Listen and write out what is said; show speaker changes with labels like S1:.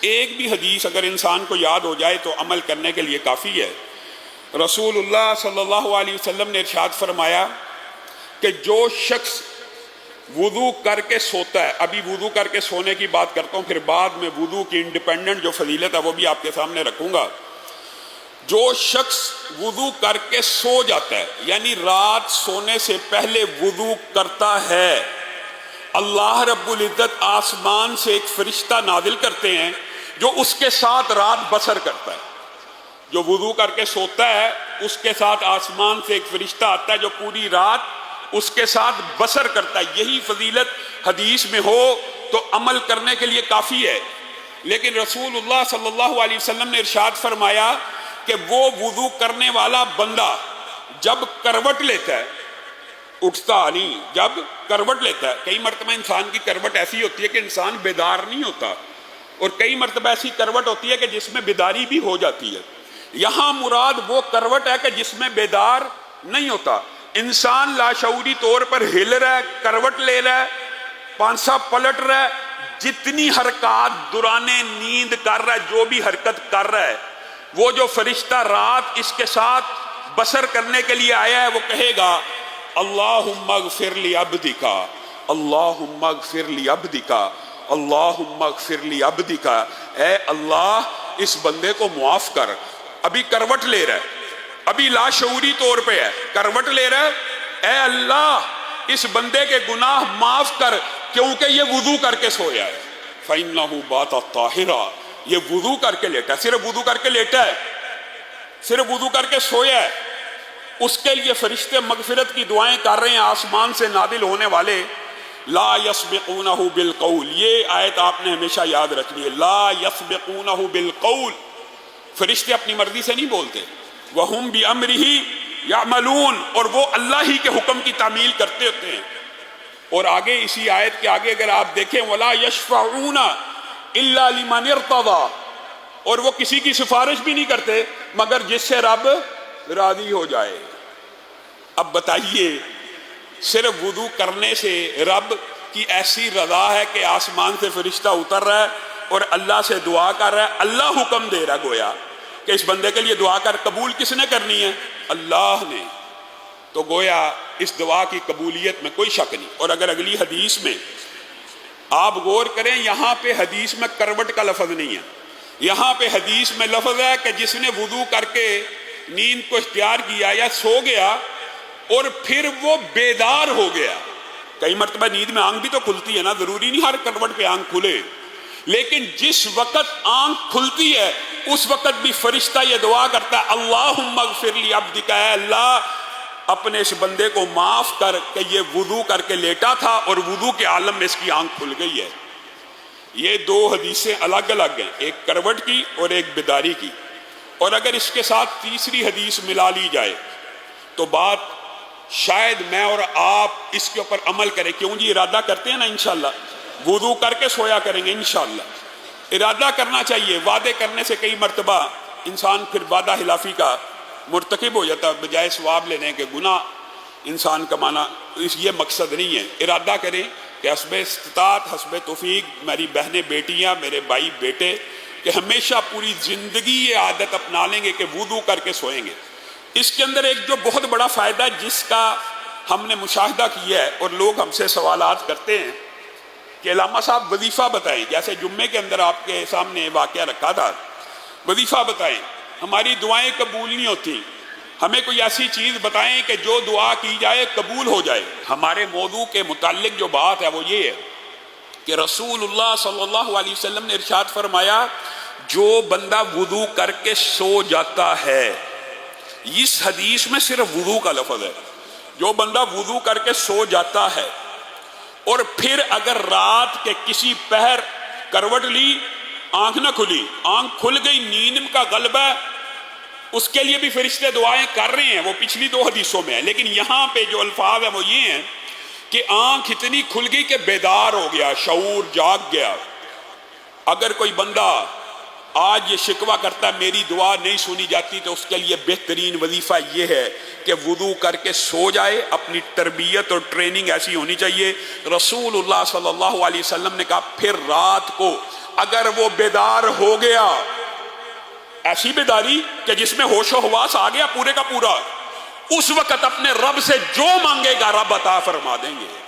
S1: ایک بھی حدیث اگر انسان کو یاد ہو جائے تو عمل کرنے کے لیے کافی ہے۔ رسول اللہ صلی اللہ علیہ وسلم نے ارشاد فرمایا کہ جو شخص وضو کر کے سوتا ہے، ابھی وضو کر کے سونے کی بات کرتا ہوں، پھر بعد میں وضو کی انڈیپینڈنٹ جو فضیلت ہے وہ بھی آپ کے سامنے رکھوں گا۔ جو شخص وضو کر کے سو جاتا ہے، یعنی رات سونے سے پہلے وضو کرتا ہے، اللہ رب العزت آسمان سے ایک فرشتہ نازل کرتے ہیں جو اس کے ساتھ رات بسر کرتا ہے۔ جو وضو کر کے سوتا ہے اس کے ساتھ آسمان سے ایک فرشتہ آتا ہے جو پوری رات اس کے ساتھ بسر کرتا ہے۔ یہی فضیلت حدیث میں ہو تو عمل کرنے کے لیے کافی ہے، لیکن رسول اللہ صلی اللہ علیہ وسلم نے ارشاد فرمایا کہ وہ وضو کرنے والا بندہ جب کروٹ لیتا ہے، اٹھتا نہیں، جب کروٹ لیتا ہے، کئی مرتبہ انسان کی کروٹ ایسی ہوتی ہے کہ انسان بیدار نہیں ہوتا، اور کئی مرتبہ ایسی کروٹ ہوتی ہے کہ جس میں بیداری بھی ہو جاتی ہے۔ یہاں مراد وہ کروٹ ہے کہ جس میں بیدار نہیں ہوتا، انسان لاشعوری طور پر ہل رہا ہے، کروٹ لے رہا ہے، پانسا پلٹ رہا ہے، جتنی حرکات دوران نیند کر رہا ہے، جو بھی حرکت کر رہا ہے، وہ جو فرشتہ رات اس کے ساتھ بسر کرنے کے لیے آیا ہے وہ کہے گا اللہم اغفر لی عبدک، اللہم اغفر لی عبدک، اللہم اغفر لی عبدک، اے اللہ اس بندے کو معاف کر۔ ابھی کروٹ لے رہا ہے، ابھی لاشعوری طور پہ ہے، کروٹ لے رہا ہے، اے اللہ اس بندے کے گناہ معاف کر کیونکہ یہ وضو کر کے سویا ہے۔ فَإِنَّهُ بَاتَ طَاهِرًا، یہ وضو کر کے لیٹا ہے، صرف وضو کر کے لیٹا ہے، صرف وضو کر کے سویا ہے، اس کے لیے فرشتے مغفرت کی دعائیں کر رہے ہیں آسمان سے نازل ہونے والے۔ لا يسبقونه بالقول، یہ آیت آپ نے ہمیشہ یاد رکھنی ہے، لا يسبقونه بالقول، فرشتے اپنی مرضی سے نہیں بولتے، وَهُمْ بِأَمْرِهِ يَعْمَلُونَ، اور وہ اللہ ہی کے حکم کی تعمیل کرتے ہوتے ہیں۔ اور آگے اسی آیت کے آگے اگر آپ دیکھیں وَلَا يَشْفَعُونَ إِلَّا لِمَنِ ارْتَضَىٰ، اور وہ کسی کی سفارش بھی نہیں کرتے مگر جس سے رب راضی ہو جائے۔ اب بتائیے صرف وضو کرنے سے رب کی ایسی رضا ہے کہ آسمان سے فرشتہ اتر رہا ہے اور اللہ سے دعا کر رہا ہے، اللہ حکم دے رہا ہے گویا کہ اس بندے کے لیے دعا کر، قبول کس نے کرنی ہے؟ اللہ نے۔ تو گویا اس دعا کی قبولیت میں کوئی شک نہیں۔ اور اگر اگلی حدیث میں آپ غور کریں، یہاں پہ حدیث میں کروٹ کا لفظ نہیں ہے، یہاں پہ حدیث میں لفظ ہے کہ جس نے وضو کر کے نیند کو اختیار کیا یا سو گیا اور پھر وہ بیدار ہو گیا۔ کئی مرتبہ نیند میں آنکھ بھی تو کھلتی ہے نا، ضروری نہیں ہر کروٹ پہ آنکھ کھلے، لیکن جس وقت آنکھ کھلتی ہے اس وقت بھی فرشتہ یہ دعا کرتا ہے اللہم اغفر لی عبدک، اے اللہ اپنے اس بندے کو معاف کر کہ یہ وضو کر کے لیٹا تھا اور وضو کے عالم میں اس کی آنکھ کھل گئی ہے۔ یہ دو حدیثیں الگ الگ ہیں، ایک کروٹ کی اور ایک بیداری کی، اور اگر اس کے ساتھ تیسری حدیث ملا لی جائے تو بات شاید میں اور آپ اس کے اوپر عمل کریں۔ کیوں جی؟ ارادہ کرتے ہیں نا انشاءاللہ، وضو کر کے سویا کریں گے انشاءاللہ۔ ارادہ کرنا چاہیے، وعدے کرنے سے کئی مرتبہ انسان پھر وعدہ خلافی کا مرتکب ہو جاتا ہے، بجائے ثواب لینے کے گناہ انسان کمانا، یہ مقصد نہیں ہے۔ ارادہ کریں کہ حسب استطاعت، حسب توفیق، میری بہنیں بیٹیاں، میرے بھائی بیٹے، کہ ہمیشہ پوری زندگی یہ عادت اپنا لیں گے کہ وضو کر کے سوئیں گے۔ اس کے اندر ایک جو بہت بڑا فائدہ ہے جس کا ہم نے مشاہدہ کیا ہے اور لوگ ہم سے سوالات کرتے ہیں کہ علامہ صاحب وظیفہ بتائیں، جیسے جمعے کے اندر آپ کے سامنے واقعہ رکھا تھا، وظیفہ بتائیں، ہماری دعائیں قبول نہیں ہوتی، ہمیں کوئی ایسی چیز بتائیں کہ جو دعا کی جائے قبول ہو جائے۔ ہمارے موضوع کے متعلق جو بات ہے وہ یہ ہے کہ رسول اللہ صلی اللہ علیہ وسلم نے ارشاد فرمایا جو بندہ وضو کر کے سو جاتا ہے، اس حدیث میں صرف وضو کا لفظ ہے، جو بندہ وضو کر کے سو جاتا ہے اور پھر اگر رات کے کسی پہر کروٹ لی، آنکھ نہ کھلی، آنکھ کھل گئی، نیند کا غلبہ، اس کے لیے بھی فرشتے دعائیں کر رہے ہیں، وہ پچھلی دو حدیثوں میں ہے، لیکن یہاں پہ جو الفاظ ہیں وہ یہ ہیں کہ آنکھ اتنی کھل گئی کہ بیدار ہو گیا، شعور جاگ گیا۔ اگر کوئی بندہ آج یہ شکوہ کرتا ہے میری دعا نہیں سنی جاتی، تو اس کے لیے بہترین وظیفہ یہ ہے کہ وضو کر کے سو جائے۔ اپنی تربیت اور ٹریننگ ایسی ہونی چاہیے۔ رسول اللہ صلی اللہ علیہ وسلم نے کہا پھر رات کو اگر وہ بیدار ہو گیا، ایسی بیداری کہ جس میں ہوش و حواس آ گیا پورے کا پورا، اس وقت اپنے رب سے جو مانگے گا رب عطا فرما دیں گے۔